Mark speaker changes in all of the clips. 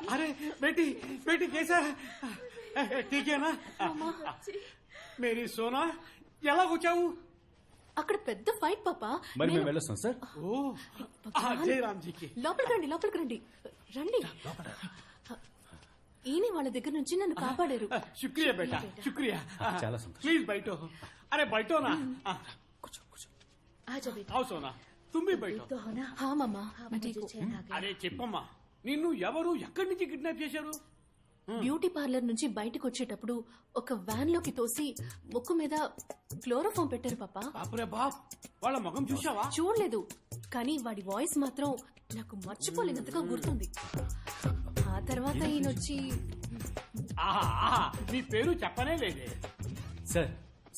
Speaker 1: अरे बेटी बेटी कैसा ठीक है ना मेरी सोना ఎలా వచ్చావు
Speaker 2: అక్కడ పెద్ద ఫైట్ పాపా
Speaker 3: మరి మేము వెళ్ళొస్తాం సార్
Speaker 1: ఓ జయరామ్జీకి
Speaker 2: లోపలికి రండి రండి ఈయన వాళ్ళ దగ్గర నుంచి నన్ను కాపాడారు
Speaker 1: శుక్రియా బేటా శుక్రియా
Speaker 3: చాలా సంతోషం
Speaker 1: ప్లీజ్ బయటో అరే బయటో నా
Speaker 3: కూర్చో
Speaker 2: ఆజా బేటా
Speaker 1: आओ सोना तुम भी बैठो
Speaker 2: तो हो ना हाँ मामा मैं ठीक हूँ
Speaker 1: అరే చెప్పమ్మా నిన్ను ఎవరు ఎక్కడి నుంచి కిడ్నాప్ చేశారు
Speaker 2: బ్యూటీ పార్లర్ నుంచి బయటకు వచ్చేటప్పుడు ఒక వ్యాన్ లోకి తోసి ముక్కు మీద క్లోరోఫామ్ పెట్టారు పాపా
Speaker 1: బాపురే బాప్ వాళ్ళ ముఖం చూసావా
Speaker 2: చూడలేదు కానీ వాడి వాయిస్ మాత్రం నాకు మర్చిపోలేనంతగా గుర్తుంది ఆ తర్వాత ఈయనొచ్చి
Speaker 1: ఆహా నీ పేరు చెప్పనే లేదే
Speaker 3: సార్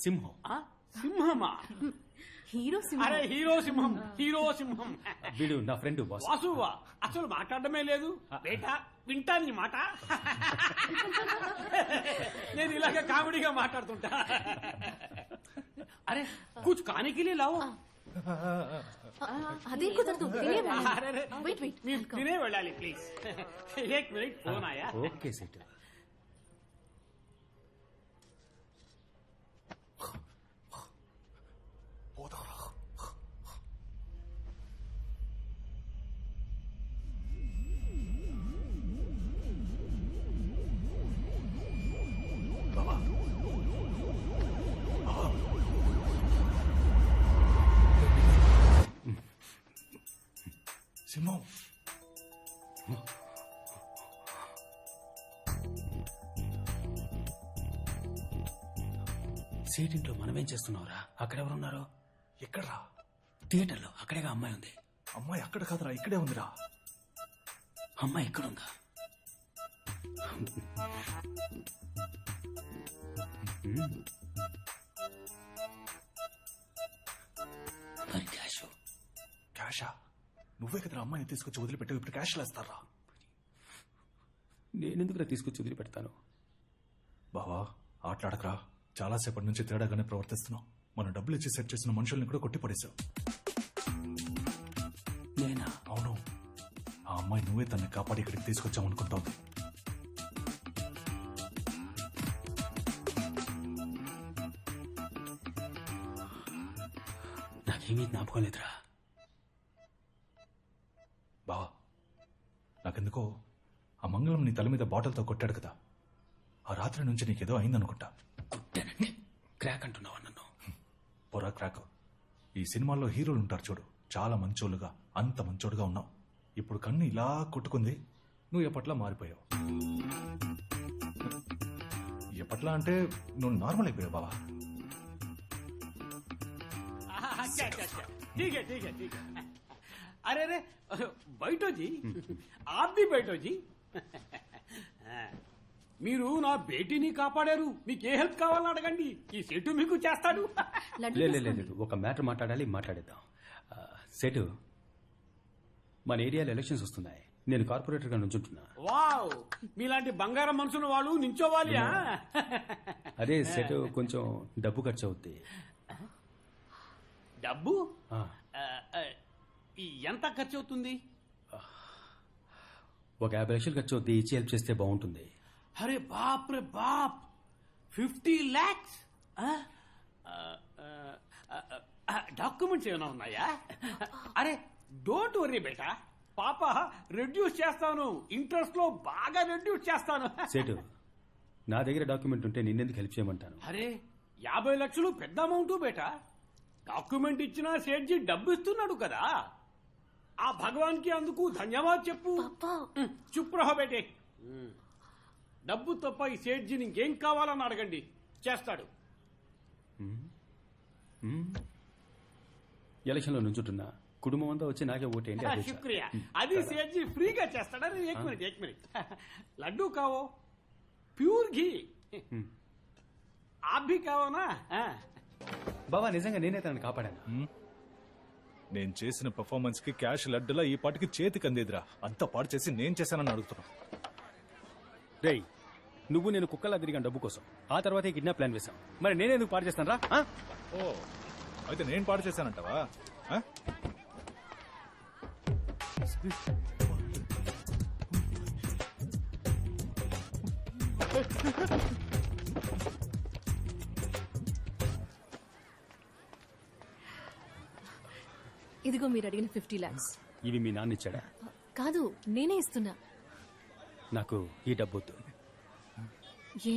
Speaker 3: సింహం
Speaker 1: సింహమా
Speaker 2: హీరో
Speaker 1: అరే హీరో సింహం
Speaker 3: వీడు నా ఫ్రెండ్ బాస్
Speaker 1: వాసువా అసలు మాట్లాడమే లేదు బేటా వింటా నీ మాట నేను ఇలాగ కామెడీగా మాట్లాడుతుంటా అరే కుछ खाने के लिए लाओ
Speaker 2: అదే కుదరదు
Speaker 1: అరే
Speaker 2: వెయిట్
Speaker 1: మీరు తినే వెళ్ళాలి ప్లీజ్ ఏక్ మినిట్ ఫోన్ ఆయా
Speaker 3: ఓకే సెట్
Speaker 4: సింహం
Speaker 3: సీట్ ఇంట్లో మనమేం చేస్తున్నావురా అక్కడెవరున్నారు
Speaker 4: ఎక్కడ్రా
Speaker 3: థియేటర్లో అక్కడేగా అమ్మాయి ఉంది
Speaker 4: అమ్మాయి అక్కడ కాదురా ఇక్కడే ఉందిరా
Speaker 3: అమ్మాయి ఎక్కడుందా మరి క్యాష్
Speaker 4: క్యాషా నువ్వే కదరా అమ్మాయిని తీసుకొచ్చి వదిలిపెట్టావు ఇప్పుడు క్యాష్ లేస్తారా
Speaker 3: నేనెందుకురా తీసుకొచ్చి వదిలిపెడతాను
Speaker 4: బావా ఆటలాడకరా చాలాసేపటి నుంచి తేడాగానే ప్రవర్తిస్తున్నావు మనం డబ్బులు ఇచ్చి సెట్ చేసిన మనుషుల్ని కూడా కొట్టి పడేశావు
Speaker 3: నేనా
Speaker 4: అవును ఆ అమ్మాయి నువ్వే తనని కాపాడి ఇక్కడికి తీసుకొచ్చావు అనుకుంటోంది
Speaker 3: నాకేమీ జ్ఞాపకం లేదురా
Speaker 4: బావా నాకెందుకో ఆ మంగళం నీ తల మీద బాటిల్తో కొట్టాడు కదా ఆ రాత్రి నుంచి నీకేదో అయిందనుకుంటా
Speaker 3: కొట్టానంటే క్రాక్ అంటున్నావా నన్ను
Speaker 4: పొరా క్రాక్ ఈ సినిమాల్లో హీరోలు ఉంటారు చూడు చాలా మంచోళ్ళుగా అంత మంచోడుగా ఉన్నావు ఇప్పుడు కన్ను ఇలా కొట్టుకుంది నువ్వు ఎప్పట్లా మారిపోయావు ఎప్పట్లా అంటే నువ్వు నార్మల్ అయిపోయావు బావా
Speaker 1: ठीक है अरे अरे बैठो जी आप भी बैठो जी మీరు నా బేటీని కాపాడారు మీకు ఏ హెల్ప్ కావాలని అడగండి ఈ సెటు మీకు చేస్తాడు
Speaker 3: లేదు ఒక మ్యాటర్ మాట్లాడేద్దాం సెటు మన ఏరియాలో ఎలక్షన్స్ వస్తున్నాయి నేను కార్పొరేటర్ గా నుంచుంటున్నా
Speaker 1: వావ్ మీలాంటి బంగారం మనుషులు వాళ్ళు నించోవాలి
Speaker 3: అదే సెటు కొంచెం డబ్బు ఖర్చు అవుద్ది
Speaker 1: డబ్బు ఎంత ఖర్చు అవుతుంది
Speaker 3: ఒక 50 లక్షలు ఖర్చు అవుద్ది ఇచ్చి హెల్ప్ చేస్తే బాగుంటుంది
Speaker 1: అరే బాప్ రే బాప్ 50 lakhs డాక్యుమెంట్స్ ఏమైనా ఉన్నాయా అరే డోంట్ వరీ బేటా పాప రెడ్యూస్ చేస్తాను ఇంట్రెస్ట్ లో బాగా రెడ్యూస్ చేస్తాను
Speaker 3: సేటు నా దగ్గర డాక్యుమెంట్ ఉంటే నిన్నెందుకు హెల్ప్ చేయమంటాను
Speaker 1: అరే 50 లక్షలు పెద్ద అమౌంట్ బేటా డాక్యుమెంట్ ఇచ్చినా సేట్జీ డబ్బు ఇస్తున్నాడు కదా ఆ భగవాన్ కి అందుకు ధన్యవాద్ చెప్పు చుప్ రహో బేటే డబ్బు తప్ప ఈ సేట్జీని ఇంకేం కావాలని అడగండి చేస్తాడు
Speaker 3: ఎలక్షన్ లో నుంచుంటున్నా కుటుంబం అంతా వచ్చి నాకే ఓటేయండి
Speaker 1: శుక్రియా అది సేట్జీ ఫ్రీగా చేస్తాడా ఏక్ మినిట్ లడ్డూ కావో ప్యూర్ ఘీ ఆప్ భీ కావోనా
Speaker 3: బాబా నిజంగా నేనే తనని కాపాడాను
Speaker 4: నేను చేసిన పర్ఫార్మెన్స్ కి క్యాష్ లడ్డులా ఈ పాటికి చేతికి అందేదిరా అంతా పాడు చేసి నేను చేశానని అడుగుతున్నా
Speaker 3: రేయ్ నువ్వు నేను కుక్కలా తిరిగాను డబ్బు కోసం ఆ తర్వాత ఈ కిడ్నాప్ ప్లాన్ వేశాం మరి నేనేందుకు పాడు చేస్తాను రా
Speaker 4: ఓ అయితే నేను పాడు చేశానంటావా
Speaker 2: ఇదిగో మీరు అడిగిన 50 lakhs.
Speaker 3: ఇవి మీ నాన్న ఇచ్చాడా?
Speaker 2: కాదు, నేనే ఇస్తున్నా.
Speaker 3: నాకు ఈ డబ్బొద్దు.
Speaker 2: ఏ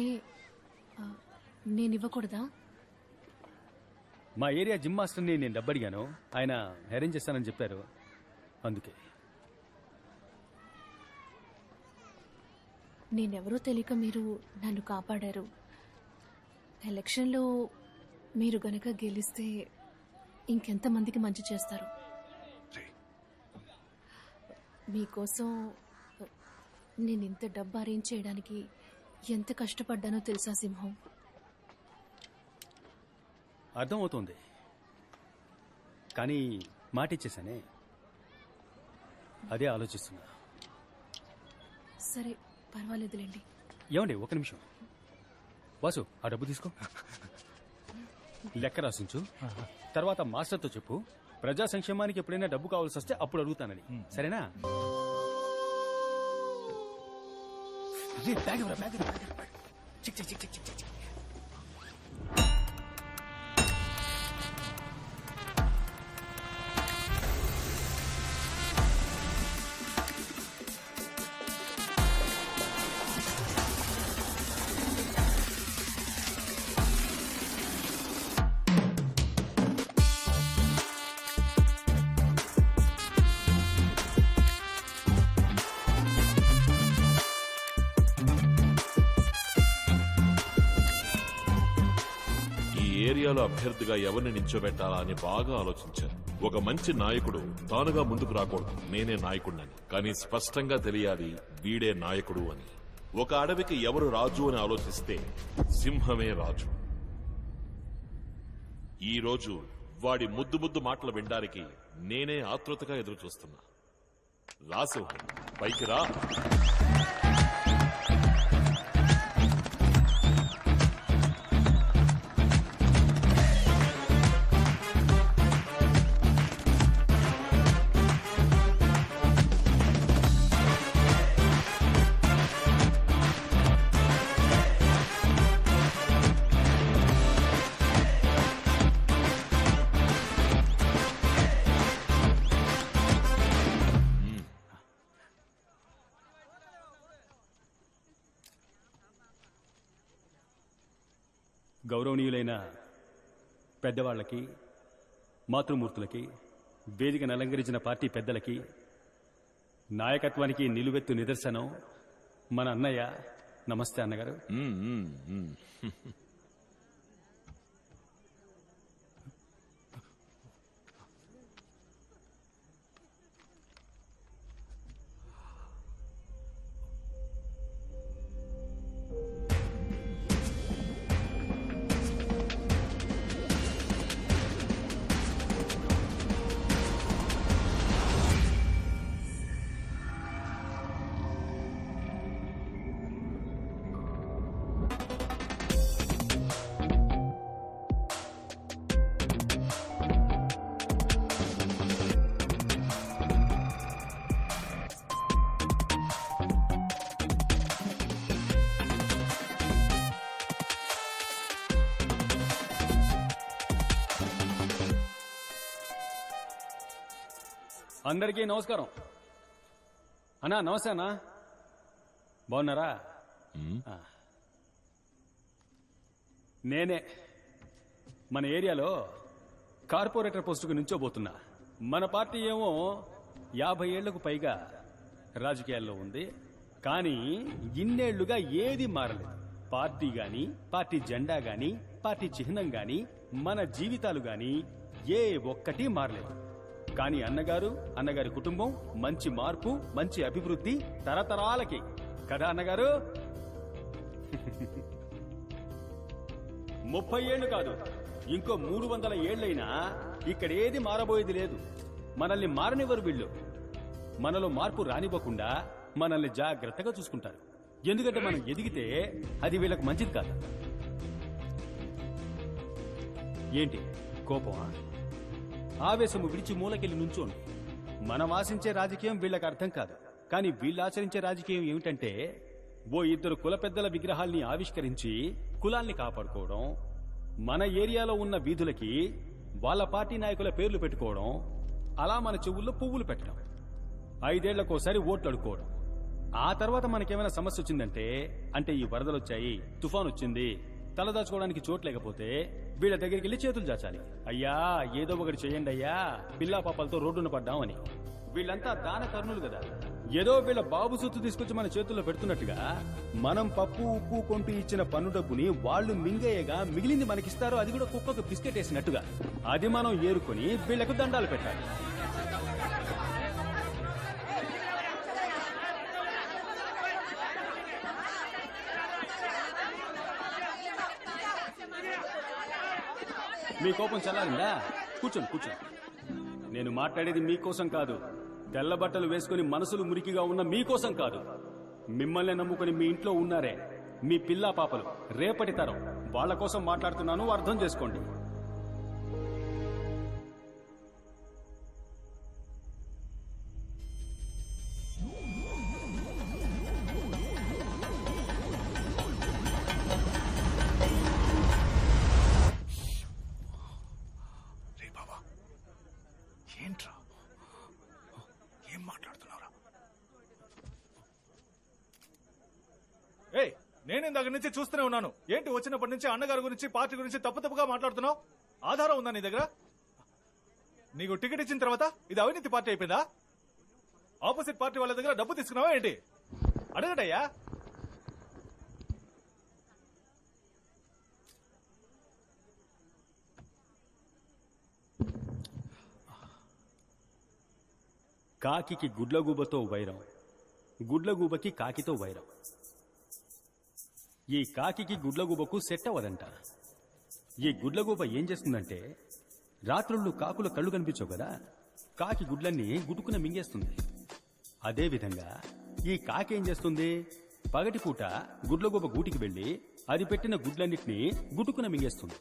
Speaker 2: నేను ఇవ్వకూడదా?
Speaker 3: మా ఏరియా జిమ్ మాస్టర్ని నేను డబ్బు అడిగాను, ఆయన అరేంజ్ చేస్తానని చెప్పారు, అందుకే.
Speaker 2: నేనెవరో తెలియక మీరు నన్ను కాపాడారు. ఎలక్షన్లో మీరు గనక గెలిస్తే ఇంకెంతమందికి మంచి చేస్తారు. మీకోసం నేను ఇంత డబ్బు అరేంజ్ చేయడానికి ఎంత కష్టపడ్డానో తెలుసా సింహం?
Speaker 3: అర్థమవుతోంది, కానీ మాట ఇచ్చేసానే, అదే ఆలోచిస్తున్నా.
Speaker 2: సరే పర్వాలేదులేండి.
Speaker 3: ఏమండి, ఒక నిమిషం. వాసు, ఆ డబ్బు తీసుకో, లెక్క రాసించు, తర్వాత మాస్టర్తో చెప్పు ప్రజా సంక్షేమానికి ఎప్పుడైనా డబ్బు కావాల్సి వస్తే అప్పుడు అడుగుతానని, సరేనా?
Speaker 5: ఏరియాలో అభ్యర్థిగా ఎవరిని నించోబెట్టాలా అని బాగా ఆలోచించారు. ఒక మంచి నాయకుడు తానుగా ముందుకు రాకూడదు, నేనే నాయకుడినని, కానీ స్పష్టంగా తెలియాలి వీడే నాయకుడు అని. ఒక అడవికి ఎవరు రాజు అని ఆలోచిస్తే సింహమే రాజు. ఈ రోజు వాడి ముద్దు ముద్దు మాటలు వినడానికి నేనే ఆతృతగా ఎదురు చూస్తున్నా. రా సింహం, పైకి రా.
Speaker 3: గౌరవనీయులైన పెద్దవాళ్లకి, మాతృమూర్తులకి, వేదికను అలంకరించిన పార్టీ పెద్దలకి, నాయకత్వానికి నిలువెత్తు నిదర్శనం మన అన్నయ్య. నమస్తే అన్నగారు. అందరికీ నమస్కారం. అన్నా నమస్తే అన్నా, బాగున్నారా? నేనే మన ఏరియాలో కార్పొరేటర్ పోస్టుకు నుంచోబోతున్నా. మన పార్టీ ఏమో 50 ఏళ్లకు పైగా రాజకీయాల్లో ఉంది, కానీ ఇన్నేళ్లుగా ఏది మారలేదు. పార్టీ గాని, పార్టీ జెండా గాని, పార్టీ చిహ్నం గాని, మన జీవితాలు గాని ఏ ఒక్కటి మారలేదు. కానీ అన్నగారి కుటుంబం మంచి మార్పు, మంచి అభివృద్ధి తరతరాలకి కదా అన్నగారు. 30 ఏళ్లు కాదు, ఇంకో 300 ఏళ్లైనా ఇక్కడ ఏది మారబోయేది లేదు. మనల్ని మారనివ్వరు వీళ్ళు. మనలో మార్పు రానివ్వకుండా మనల్ని జాగ్రత్తగా చూసుకుంటారు. ఎందుకంటే మనం ఎదిగితే అది వీళ్ళకి మంచిది కాదు. ఏంటి కోపమా? ఆవేశము విడిచి మూలకెళ్ళి నుంచోండి. మనం ఆశించే రాజకీయం వీళ్ళకి అర్థం కాదు, కానీ వీళ్ళు ఆచరించే రాజకీయం ఏమిటంటే ఓ ఇద్దరు కుల పెద్దల విగ్రహాల్ని ఆవిష్కరించి కులాల్ని కాపాడుకోవడం, మన ఏరియాలో ఉన్న వీధులకి వాళ్ళ పార్టీ నాయకుల పేర్లు పెట్టుకోవడం, అలా మన చెవుల్లో పువ్వులు పెట్టడం, 5 ఏళ్లకోసారి ఓట్లు అడుకోవడం. ఆ తర్వాత మనకేమైనా సమస్య వచ్చిందంటే, అంటే ఈ వరదలొచ్చాయి, తుఫాన్ వచ్చింది, తలదాచుకోవడానికి చోటు లేకపోతే వీళ్ళ దగ్గరికి వెళ్ళి చేతులు చాచాలి. అయ్యా ఏదో ఒకటి చేయండి అయ్యా, పిల్లా పాపలతో రోడ్డున పడ్డామని. వీళ్ళంతా దాన కర్ణులు కదా. ఏదో వీళ్ళ బాబు సొత్తు తీసుకొచ్చి మన చేతుల్లో పెడుతున్నట్టుగా మనం పప్పు ఉప్పు కొంటూ ఇచ్చిన పన్ను డబ్బుని వాళ్ళు మింగేయగా మిగిలింది మనకిస్తారు, అది కూడా కుక్కకు బిస్కెట్ వేసినట్టుగా. అది మనం ఏరుకొని వీళ్లకు దండాలు పెట్టాలి. మీ కోపం చల్లారిందా? కూర్చోండి కూర్చోండి. నేను మాట్లాడేది మీకోసం కాదు, తెల్ల బట్టలు వేసుకుని మనసులు మురికిగా ఉన్న మీకోసం కాదు. మిమ్మల్ని నమ్ముకుని మీ ఇంట్లో ఉన్నారే మీ పిల్లా పాపలు, రేపటి తరం, వాళ్ళ కోసం మాట్లాడుతున్నాను, అర్థం చేసుకోండి.
Speaker 4: ఏంట్రా ఏం మాట్లాడుతున్నావురా? నేను ఇందాక నుంచి చూస్తూనే ఉన్నాను. ఏంటి వచ్చినప్పటి నుంచి అన్నగారి గురించి పార్టీ గురించి తప్పుగా మాట్లాడుతున్నావు? ఆధారం ఉందా నీ దగ్గర? నీకు టికెట్ ఇచ్చిన తర్వాత ఇది అవినీతి పార్టీ అయిపోయిందా? ఆపోజిట్ పార్టీ వాళ్ళ దగ్గర డబ్బు తీసుకున్నావా ఏంటి? అడగటయ్యా.
Speaker 3: కాకికి గుడ్లగూబతో వైరం, గుడ్లగూబకి కాకితో వైరం. ఈ కాకికి గుడ్లగూబకు సెట్ అవ్వదంట. ఈ గుడ్లగూబ ఏం చేస్తుందంటే, రాత్రుళ్ళు కాకుల కళ్ళు కనిపించవు కదా, కాకి గుడ్లన్నీ గుడుకున మింగేస్తుంది. అదేవిధంగా ఈ కాకి ఏం చేస్తుంది, పగటిపూట గుడ్లగూబ గూటికి వెళ్లి అది పెట్టిన గుడ్లన్నిటినీ గుడుకున మింగేస్తుంది.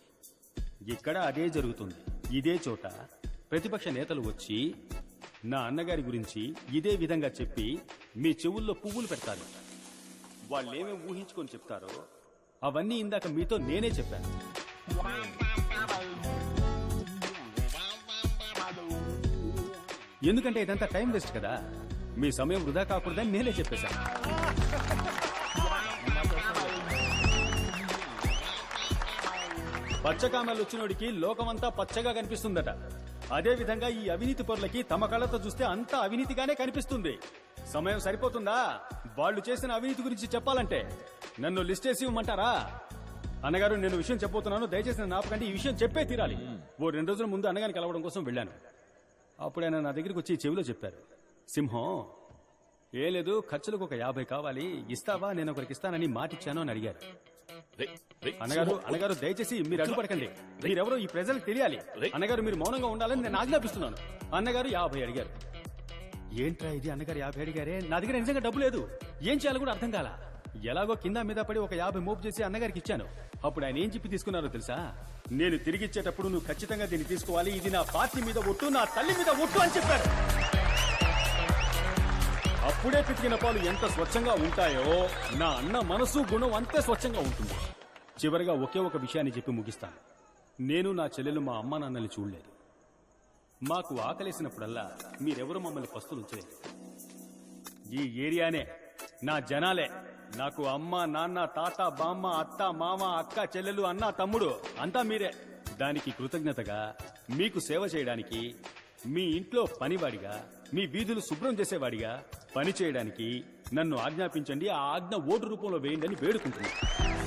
Speaker 3: ఇక్కడ అదే జరుగుతుంది. ఇదే చోట ప్రతిపక్ష నేతలు వచ్చి నా అన్నగారి గురించి ఇదే విధంగా చెప్పి మీ చెవుల్లో పువ్వులు పెడతారు. వాళ్ళేమేం ఊహించుకొని చెప్తారో అవన్నీ ఇందాక మీతో నేనే చెప్పాను. ఎందుకంటే ఇదంతా టైం వేస్ట్ కదా, మీ సమయం వృధా కాకూడదని నేనే చెప్పేశాను. పచ్చకామలు వచ్చినోడికి లోకమంతా పచ్చగా కనిపిస్తుందట. అదే విధంగా ఈ అవినీతి పరులకి తమ కళ్ళతో చూస్తే అంతా అవినీతిగానే కనిపిస్తుంది. సమయం సరిపోతుందా వాళ్ళు చేసిన అవినీతి గురించి చెప్పాలంటే? నన్ను లిస్ట్ చేసి ఇవ్వమంటారా? అన్నగారు, నేను విషయం చెప్పబోతున్నాను, దయచేసి నాపకండి, ఈ విషయం చెప్పే తీరాలి. ఓ 2 రోజుల ముందు అన్నగారిని కలవడం కోసం వెళ్ళాను. అప్పుడు ఆయన నా దగ్గరికి వచ్చి చెవిలో చెప్పారు, సింహం ఏ లేదు, ఖర్చులకు ఒక 50 కావాలి, ఇస్తావా? నేను ఒకరికి ఇస్తానని మాటిచ్చాను అని అడిగారు. అన్నగారు దయచేసి మీరు అడ్డుపడకండి, మీరెవరో ఈ ప్రజలకు తెలియాలి. అన్నగారు మీరు మౌనంగా ఉండాలని నేను ఆజ్ఞాపిస్తున్నాను. అన్నగారు 50 అడిగారు. ఏంట్రా ఇది, అన్నగారు 50 అడిగారే, నా దగ్గర నిజంగా డబ్బు లేదు, ఏం చేయాలో కూడా అర్థం కాల. ఎలాగో కింద మీద పడి ఒక 50 మోపు చేసి అన్నగారికి ఇచ్చాను. అప్పుడు ఆయన ఏం చెప్పి తీసుకున్నారో తెలుసా? నేను తిరిగిచ్చేటప్పుడు నువ్వు ఖచ్చితంగా దీన్ని తీసుకోవాలి, ఇది నా పార్టీ మీద ఒట్టు, నా తల్లి మీద ఒట్టు అని చెప్పారు. అప్పుడే పితికిన పాలు ఎంత స్వచ్ఛంగా ఉంటాయో నా అన్న మనసు గుణం అంతే స్వచ్ఛంగా ఉంటుంది. చివరిగా ఒకే ఒక విషయాన్ని చెప్పి ముగిస్తాను. నేను నా చెల్లెలు మా అమ్మ నాన్నల్ని చూడలేదు. మాకు ఆకలేసినప్పుడల్లా మీరెవరూ మమ్మల్ని పస్తులుంచలేదు. ఈ ఏరియానే, నా జనాలే నాకు అమ్మ నాన్న తాత బామ్మ అత్త మామ అక్క చెల్లెలు అన్న తమ్ముడు అంతా మీరే. దానికి కృతజ్ఞతగా మీకు సేవ చేయడానికి, మీ ఇంట్లో పనివాడిగా, మీ వీధులు శుభ్రం చేసేవాడిగా పని చేయడానికి నన్ను ఆజ్ఞాపించండి. ఆ ఆజ్ఞ ఓటు రూపంలో వేయండి అని వేడుకుంటున్నాను.